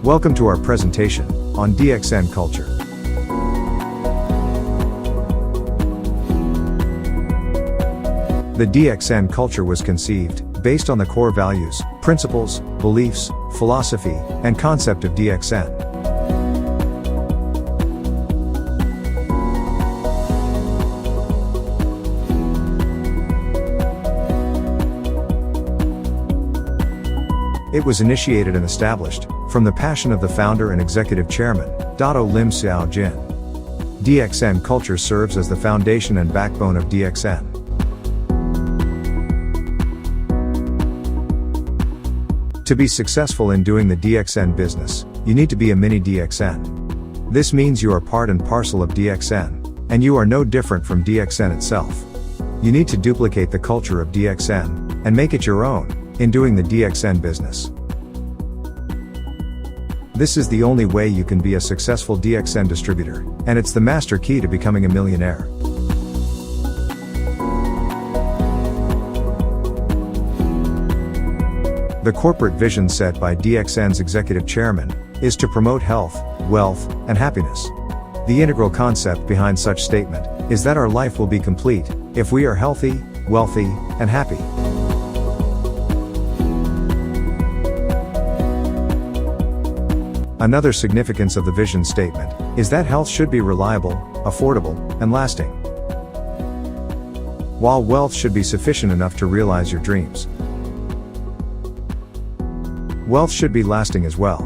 Welcome to our presentation on DXN Culture. The DXN Culture was conceived based on the core values, principles, beliefs, philosophy, and concept of DXN. It was initiated and established from the passion of the founder and executive chairman, Dr. Lim Xiao Jin. DXN Culture serves as the foundation and backbone of DXN. To be successful in doing the DXN business, you need to be a mini DXN. This means you are part and parcel of DXN, and you are no different from DXN itself. You need to duplicate the culture of DXN, and make it your own, in doing the DXN business. This is the only way you can be a successful DXN distributor, and it's the master key to becoming a millionaire. The corporate vision set by DXN's executive chairman is to promote health, wealth, and happiness. The integral concept behind such statement is that our life will be complete if we are healthy, wealthy, and happy. Another significance of the vision statement is that health should be reliable, affordable, and lasting. While wealth should be sufficient enough to realize your dreams, wealth should be lasting as well.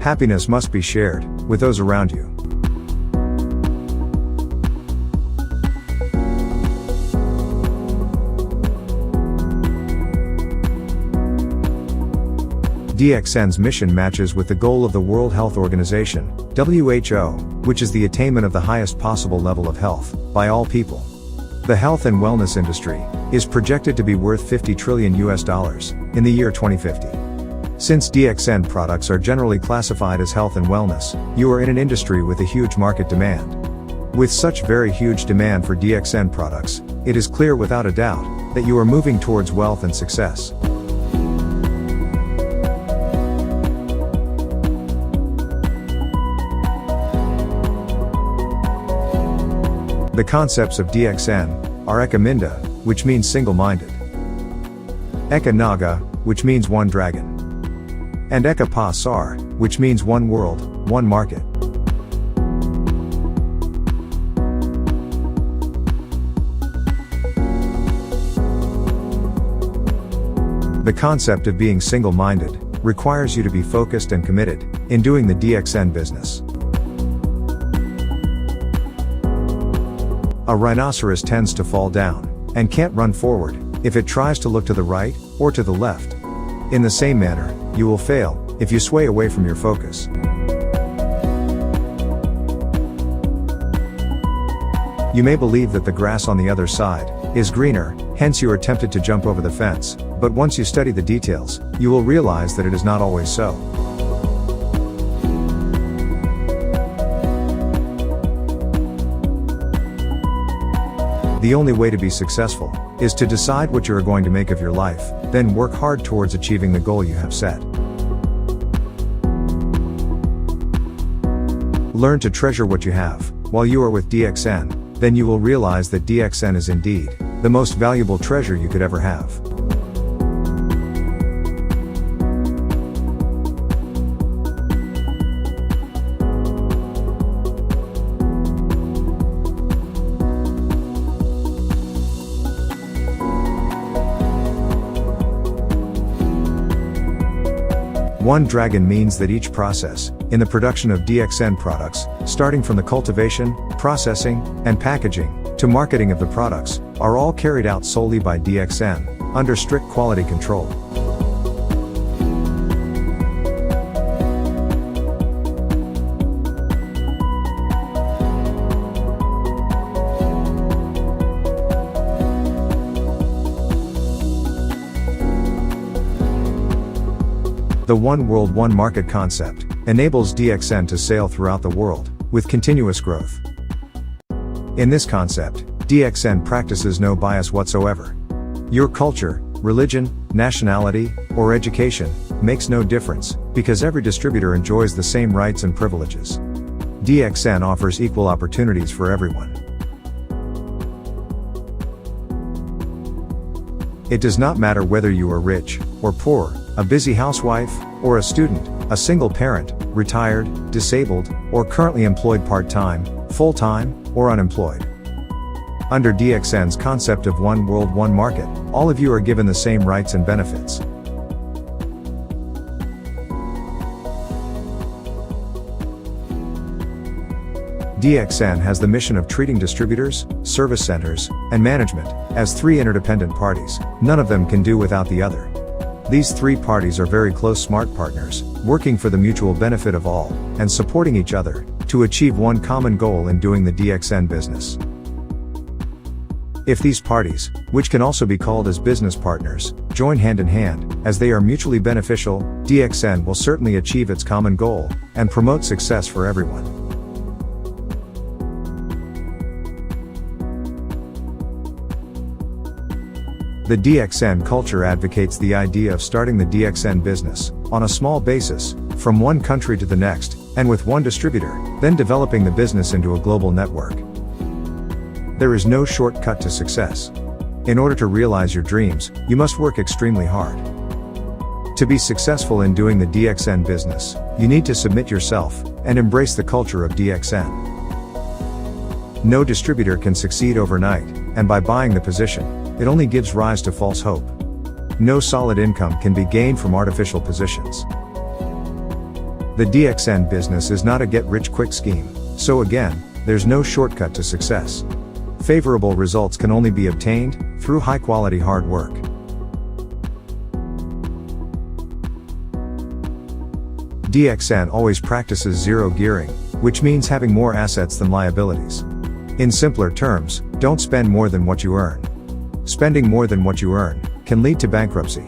Happiness must be shared with those around you. DXN's mission matches with the goal of the World Health Organization, WHO, which is the attainment of the highest possible level of health by all people. The health and wellness industry is projected to be worth $50 trillion in the year 2050. Since DXN products are generally classified as health and wellness, you are in an industry with a huge market demand. With such very huge demand for DXN products, it is clear without a doubt that you are moving towards wealth and success. The concepts of DXN are Eka Minda, which means single-minded, Eka Naga, which means one dragon, and Eka Pasar, which means one world, one market. The concept of being single-minded requires you to be focused and committed in doing the DXN business. A rhinoceros tends to fall down and can't run forward if it tries to look to the right or to the left. In the same manner, you will fail if you sway away from your focus. You may believe that the grass on the other side is greener, hence you are tempted to jump over the fence, but once you study the details, you will realize that it is not always so. The only way to be successful is to decide what you are going to make of your life, then work hard towards achieving the goal you have set. Learn to treasure what you have while you are with DXN, then you will realize that DXN is indeed the most valuable treasure you could ever have. One dragon means that each process in the production of DXN products, starting from the cultivation, processing, and packaging, to marketing of the products, are all carried out solely by DXN, under strict quality control. The One World One Market concept enables DXN to sail throughout the world with continuous growth. In this concept, DXN practices no bias whatsoever. Your culture, religion, nationality, or education, makes no difference, because every distributor enjoys the same rights and privileges. DXN offers equal opportunities for everyone. It does not matter whether you are rich or poor, a busy housewife or a student, a single parent, retired, disabled, or currently employed part-time, full-time, or unemployed. Under DXN's concept of one world, one market, all of you are given the same rights and benefits. DXN has the mission of treating distributors, service centers, and management as three interdependent parties. None of them can do without the other. These three parties are very close smart partners, working for the mutual benefit of all, and supporting each other, to achieve one common goal in doing the DXN business. If these parties, which can also be called as business partners, join hand in hand, as they are mutually beneficial, DXN will certainly achieve its common goal, and promote success for everyone. The DXN culture advocates the idea of starting the DXN business, on a small basis, from one country to the next, and with one distributor, then developing the business into a global network. There is no shortcut to success. In order to realize your dreams, you must work extremely hard. To be successful in doing the DXN business, you need to submit yourself, and embrace the culture of DXN. No distributor can succeed overnight, and by buying the position, it only gives rise to false hope. No solid income can be gained from artificial positions. The DXN business is not a get-rich-quick scheme, so again, there's no shortcut to success. Favorable results can only be obtained through high-quality hard work. DXN always practices zero gearing, which means having more assets than liabilities. In simpler terms, don't spend more than what you earn. Spending more than what you earn can lead to bankruptcy.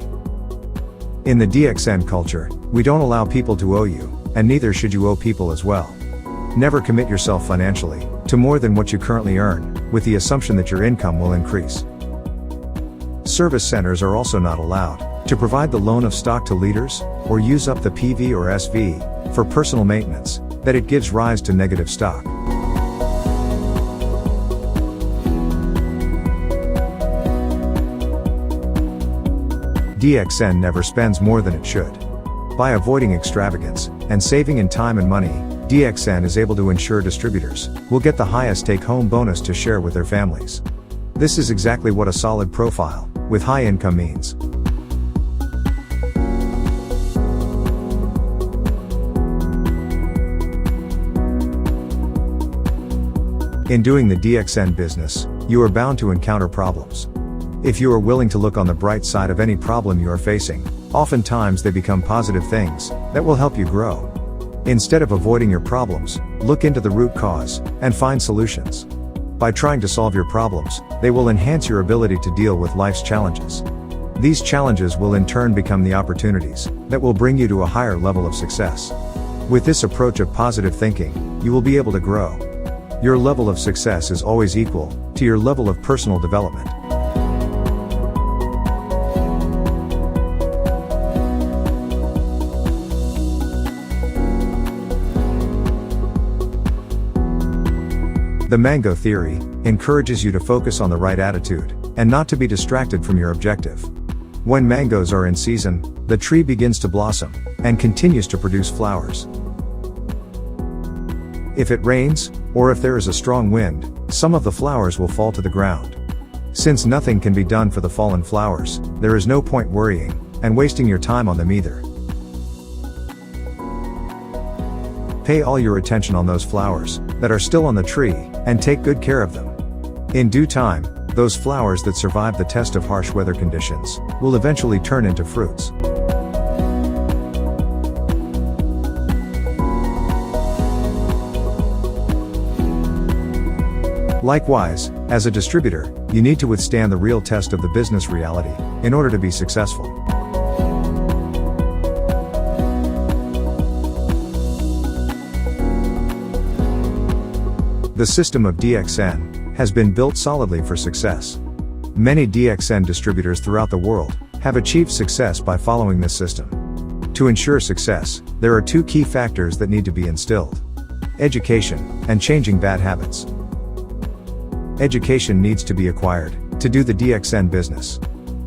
In the DXN culture, we don't allow people to owe you, and neither should you owe people as well. Never commit yourself financially to more than what you currently earn, with the assumption that your income will increase. Service centers are also not allowed to provide the loan of stock to leaders, or use up the PV or SV for personal maintenance, that it gives rise to negative stock. DXN never spends more than it should. By avoiding extravagance, and saving in time and money, DXN is able to ensure distributors will get the highest take-home bonus to share with their families. This is exactly what a solid profile, with high income means. In doing the DXN business, you are bound to encounter problems. If you are willing to look on the bright side of any problem you are facing, oftentimes they become positive things that will help you grow. Instead of avoiding your problems, look into the root cause and find solutions. By trying to solve your problems, they will enhance your ability to deal with life's challenges. These challenges will in turn become the opportunities that will bring you to a higher level of success. With this approach of positive thinking, you will be able to grow. Your level of success is always equal to your level of personal development. The mango theory encourages you to focus on the right attitude, and not to be distracted from your objective. When mangoes are in season, the tree begins to blossom, and continues to produce flowers. If it rains, or if there is a strong wind, some of the flowers will fall to the ground. Since nothing can be done for the fallen flowers, there is no point worrying, and wasting your time on them either. Pay all your attention on those flowers that are still on the tree, and take good care of them. In due time, those flowers that survive the test of harsh weather conditions will eventually turn into fruits. Likewise, as a distributor, you need to withstand the real test of the business reality in order to be successful. The system of DXN has been built solidly for success. Many DXN distributors throughout the world have achieved success by following this system. To ensure success, there are two key factors that need to be instilled: education and changing bad habits. Education needs to be acquired to do the DXN business.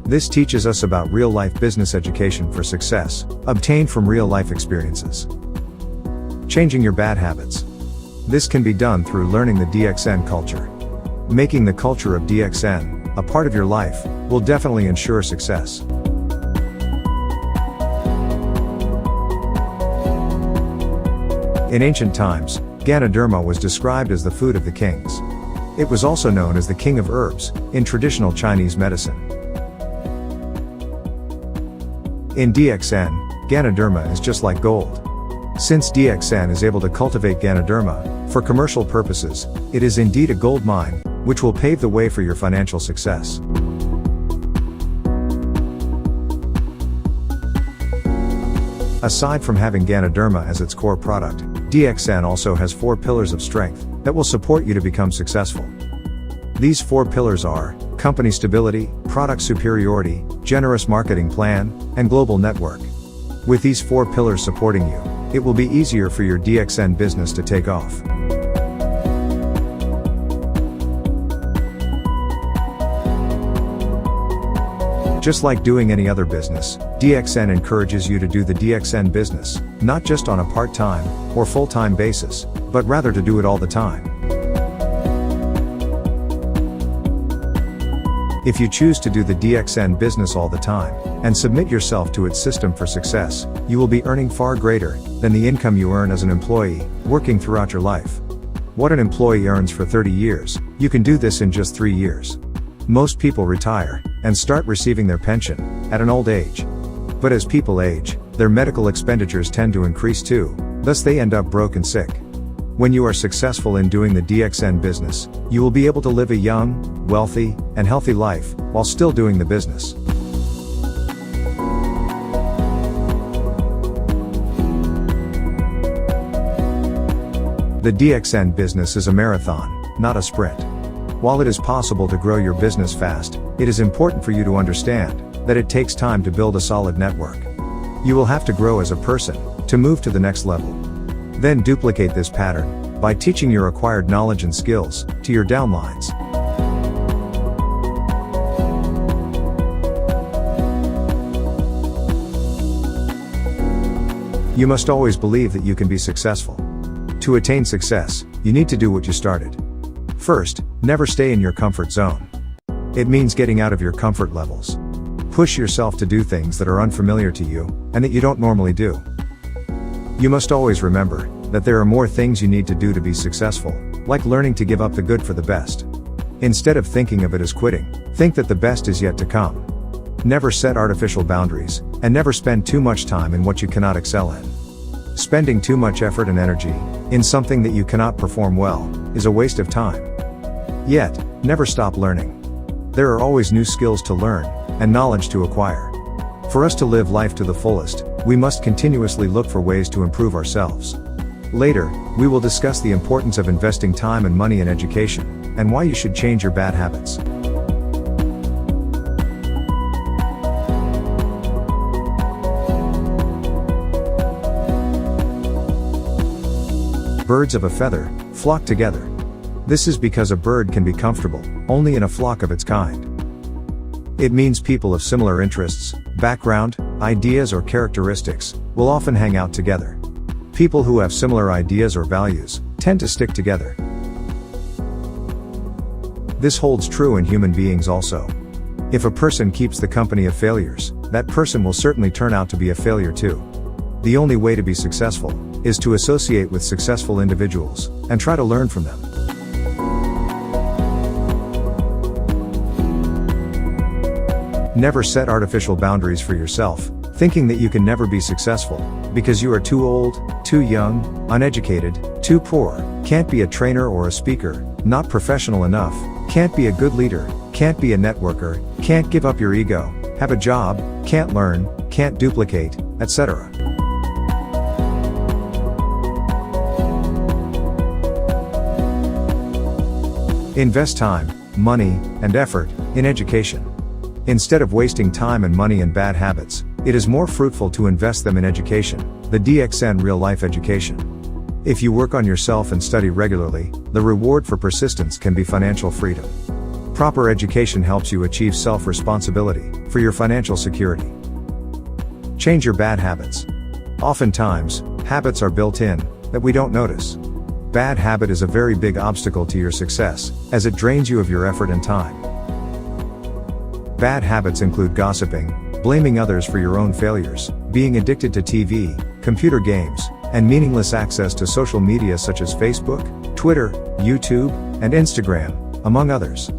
This teaches us about real-life business education for success, obtained from real-life experiences. Changing your bad habits. This can be done through learning the DXN culture. Making the culture of DXN a part of your life will definitely ensure success. In ancient times, Ganoderma was described as the food of the kings. It was also known as the king of herbs in traditional Chinese medicine. In DXN, Ganoderma is just like gold. Since DXN is able to cultivate Ganoderma for commercial purposes, it is indeed a gold mine, which will pave the way for your financial success. Aside from having Ganoderma as its core product, DXN also has 4 pillars of strength that will support you to become successful. These 4 pillars are company stability, product superiority, generous marketing plan, and global network. With these 4 pillars supporting you, it will be easier for your DXN business to take off. Just like doing any other business, DXN encourages you to do the DXN business, not just on a part-time or full-time basis, but rather to do it all the time. If you choose to do the DXN business all the time, and submit yourself to its system for success, you will be earning far greater than the income you earn as an employee, working throughout your life. What an employee earns for 30 years, you can do this in just 3 years. Most people retire and start receiving their pension at an old age. But as people age, their medical expenditures tend to increase too, thus they end up broke and sick. When you are successful in doing the DXN business, you will be able to live a young, wealthy, and healthy life while still doing the business. The DXN business is a marathon, not a sprint. While it is possible to grow your business fast, it is important for you to understand that it takes time to build a solid network. You will have to grow as a person to move to the next level. Then duplicate this pattern by teaching your acquired knowledge and skills to your downlines. You must always believe that you can be successful. To attain success, you need to do what you started. First, never stay in your comfort zone. It means getting out of your comfort levels. Push yourself to do things that are unfamiliar to you, and that you don't normally do. You must always remember that there are more things you need to do to be successful, like learning to give up the good for the best. Instead of thinking of it as quitting, think that the best is yet to come. Never set artificial boundaries, and never spend too much time in what you cannot excel in. Spending too much effort and energy in something that you cannot perform well is a waste of time. Yet, never stop learning. There are always new skills to learn and knowledge to acquire. For us to live life to the fullest, we must continuously look for ways to improve ourselves. Later, we will discuss the importance of investing time and money in education, and why you should change your bad habits. Birds of a feather flock together. This is because a bird can be comfortable only in a flock of its kind. It means people of similar interests, background, ideas or characteristics will often hang out together. People who have similar ideas or values tend to stick together. This holds true in human beings also. If a person keeps the company of failures, that person will certainly turn out to be a failure too. The only way to be successful is to associate with successful individuals and try to learn from them. Never set artificial boundaries for yourself, thinking that you can never be successful, because you are too old, too young, uneducated, too poor, can't be a trainer or a speaker, not professional enough, can't be a good leader, can't be a networker, can't give up your ego, have a job, can't learn, can't duplicate, etc. Invest time, money, and effort in education. Instead of wasting time and money in bad habits, it is more fruitful to invest them in education, the DXN real-life education. If you work on yourself and study regularly, the reward for persistence can be financial freedom. Proper education helps you achieve self-responsibility for your financial security. Change your bad habits. Oftentimes, habits are built in that we don't notice. Bad habit is a very big obstacle to your success, as it drains you of your effort and time. Bad habits include gossiping, blaming others for your own failures, being addicted to TV, computer games, and meaningless access to social media such as Facebook, Twitter, YouTube, and Instagram, among others.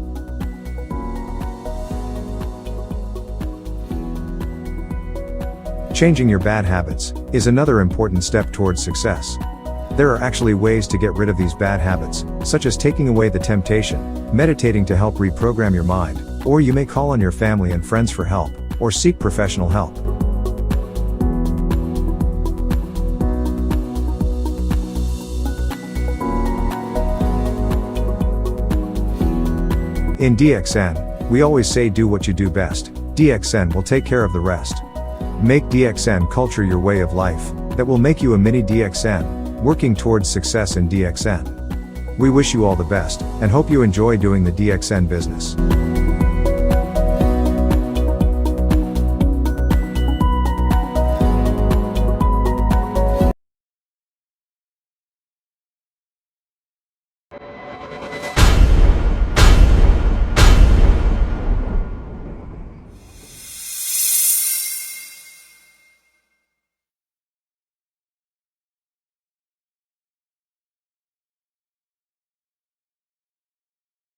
Changing your bad habits is another important step towards success. There are actually ways to get rid of these bad habits, such as taking away the temptation, meditating to help reprogram your mind, or you may call on your family and friends for help, or seek professional help. In DXN, we always say do what you do best. DXN will take care of the rest. Make DXN Culture your way of life, that will make you a mini DXN, working towards success in DXN. We wish you all the best, and hope you enjoy doing the DXN business.